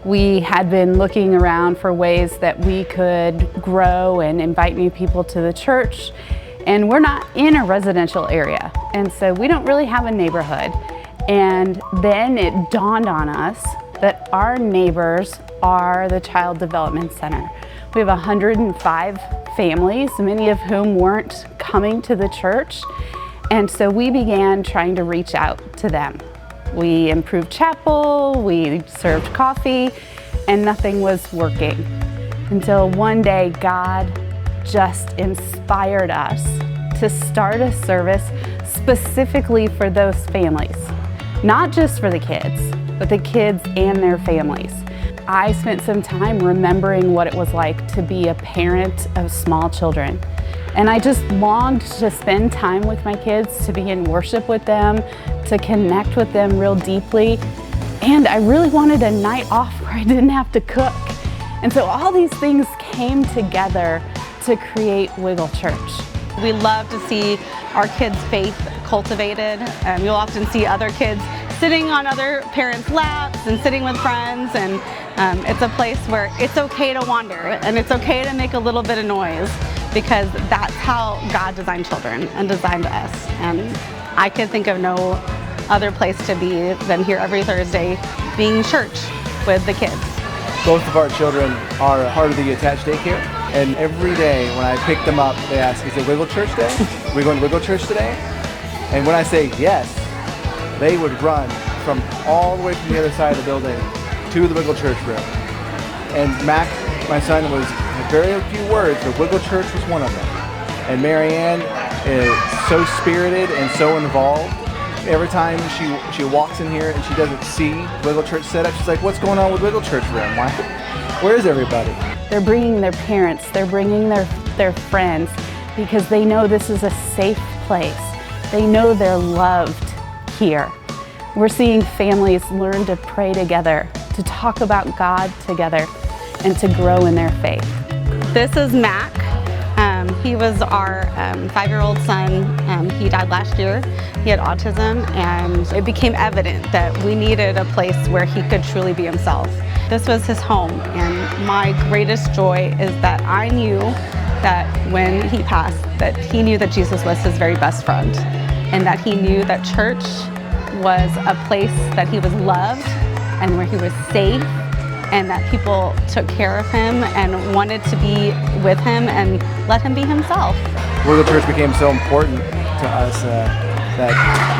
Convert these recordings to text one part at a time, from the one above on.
We had been looking around for ways that we could grow and invite new people to the church. And we're not in a residential area, and so we don't really have a neighborhood. And then it dawned on us that our neighbors are the Child Development Center. We have 105 families, many of whom weren't coming to the church. And so we began trying to reach out to them. We improved chapel, we served coffee, and nothing was working. Until one day, God just inspired us to start a service specifically for those families. Not just for the kids, but the kids and their families. I spent some time remembering what it was like to be a parent of small children. And I just longed to spend time with my kids, to be in worship with them, to connect with them real deeply. And I really wanted a night off where I didn't have to cook. And so all these things came together to create Wiggle Church. We love to see our kids' faith cultivated. You'll often see other kids sitting on other parents' laps and sitting with friends, and it's a place where it's okay to wander and it's okay to make a little bit of noise, because that's how God designed children and designed us. And I could think of no other place to be than here every Thursday, being church with the kids. Both of our children are part of the attached daycare, and every day when I pick them up, they ask, is it Wiggle Church Day? Are we going to Wiggle Church today? And when I say yes, they would run from all the way from the other side of the building to the Wiggle Church room. And Mac, my son, was very few words, but Wiggle Church was one of them. And Marianne is so spirited and so involved. Every time she walks in here and she doesn't see Wiggle Church set up, she's like, what's going on with Wiggle Church room? Why? Where is everybody? They're bringing their parents, they're bringing their friends, because they know this is a safe place. They know they're loved here. We're seeing families learn to pray together, to talk about God together, and to grow in their faith. This is Mac. He was our 5-year-old son. He died last year. He had autism, and it became evident that we needed a place where he could truly be himself. This was his home, and my greatest joy is that I knew that when he passed, that he knew that Jesus was his very best friend, and that he knew that church was a place that he was loved and where he was safe, and that people took care of him and wanted to be with him and let him be himself. Wiggle Church became so important to us that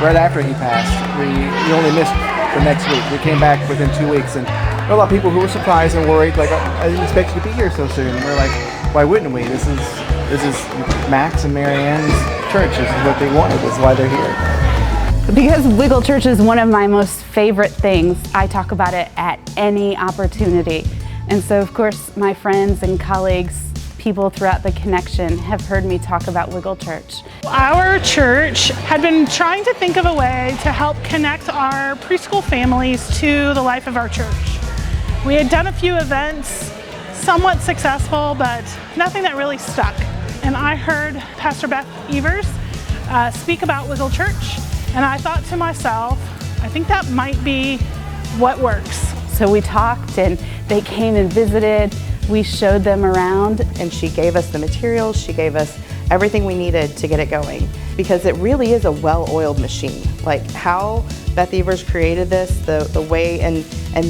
right after he passed, we only missed the next week. We came back within 2 weeks, and there were a lot of people who were surprised and worried, like, I didn't expect you to be here so soon. And we're like, why wouldn't we? This is Max and Marianne's church. This is what they wanted. This is why they're here. Because Wiggle Church is one of my most favorite things, I talk about it at any opportunity. And so, of course, my friends and colleagues, people throughout the connection, have heard me talk about Wiggle Church. Our church had been trying to think of a way to help connect our preschool families to the life of our church. We had done a few events, somewhat successful, but nothing that really stuck. And I heard Pastor Beth Evers speak about Wiggle Church. And I thought to myself, I think that might be what works. So we talked, and they came and visited. We showed them around. And she gave us the materials, she gave us everything we needed to get it going. Because it really is a well-oiled machine. Like how Beth Evers created this, the way, and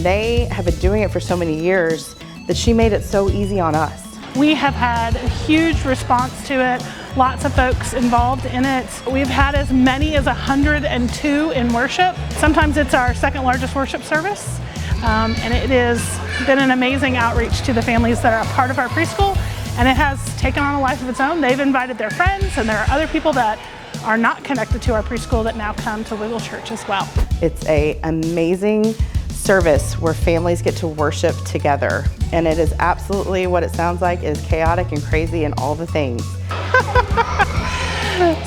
they have been doing it for so many years that she made it so easy on us. We have had a huge response to it. Lots of folks involved in it. We've had as many as 102 in worship. Sometimes it's our second largest worship service. And it has been an amazing outreach to the families that are a part of our preschool. And it has taken on a life of its own. They've invited their friends, and there are other people that are not connected to our preschool that now come to Wiggle Church as well. It's an amazing service where families get to worship together. And it is absolutely what it sounds like. It is chaotic and crazy and all the things.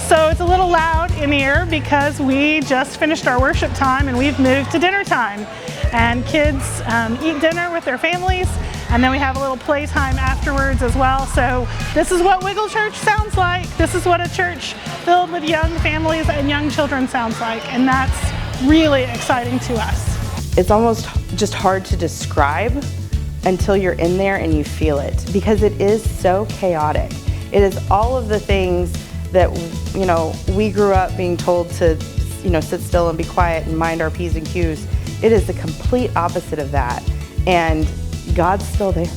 So it's a little loud in here because we just finished our worship time and we've moved to dinner time. And kids eat dinner with their families, and then we have a little playtime afterwards as well. So this is what Wiggle Church sounds like. This is what a church filled with young families and young children sounds like, and that's really exciting to us. it's almost just hard to describe until you're in there and you feel it, because it is so chaotic. It is all of the things that, you know, we grew up being told to, you know, sit still and be quiet and mind our P's and Q's. It is the complete opposite of that, and God's still there.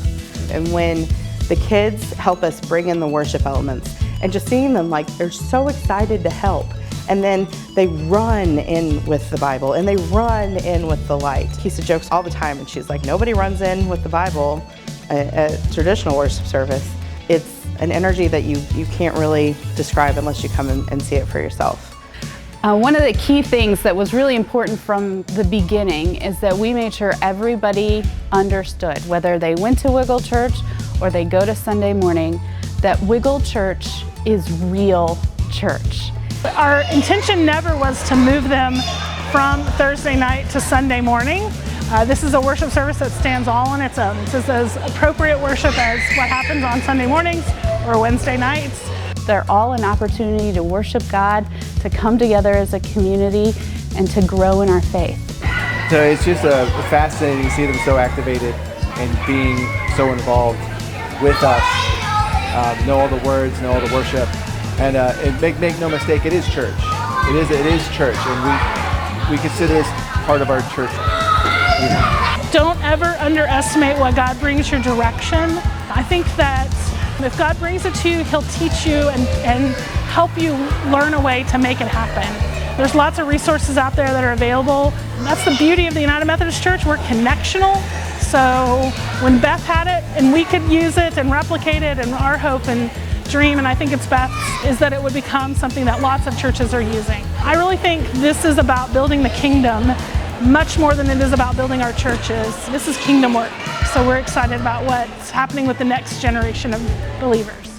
And when the kids help us bring in the worship elements, and just seeing them like they're so excited to help, and then they run in with the Bible and they run in with the light. Kisa jokes all the time, and she's like, nobody runs in with the Bible at traditional worship service. It's an energy that you can't really describe unless you come and see it for yourself. One of the key things that was really important from the beginning is that we made sure everybody understood, whether they went to Wiggle Church or they go to Sunday morning, that Wiggle Church is real church. Our intention never was to move them from Thursday night to Sunday morning. This is a worship service that stands all on its own. This is as appropriate worship as what happens on Sunday mornings or Wednesday nights. They're all an opportunity to worship God, to come together as a community, and to grow in our faith. So it's just fascinating to see them so activated and being so involved with us. Know all the words, know all the worship, and make no mistake, it is church. It is church, and we consider this part of our church. Don't ever underestimate what God brings your direction. I think that if God brings it to you, He'll teach you and help you learn a way to make it happen. There's lots of resources out there that are available. That's the beauty of the United Methodist Church. We're connectional. So when Beth had it and we could use it and replicate it, and our hope and dream, and I think it's Beth's, is that it would become something that lots of churches are using. I really think this is about building the kingdom much more than it is about building our churches. This is kingdom work. So we're excited about what's happening with the next generation of believers.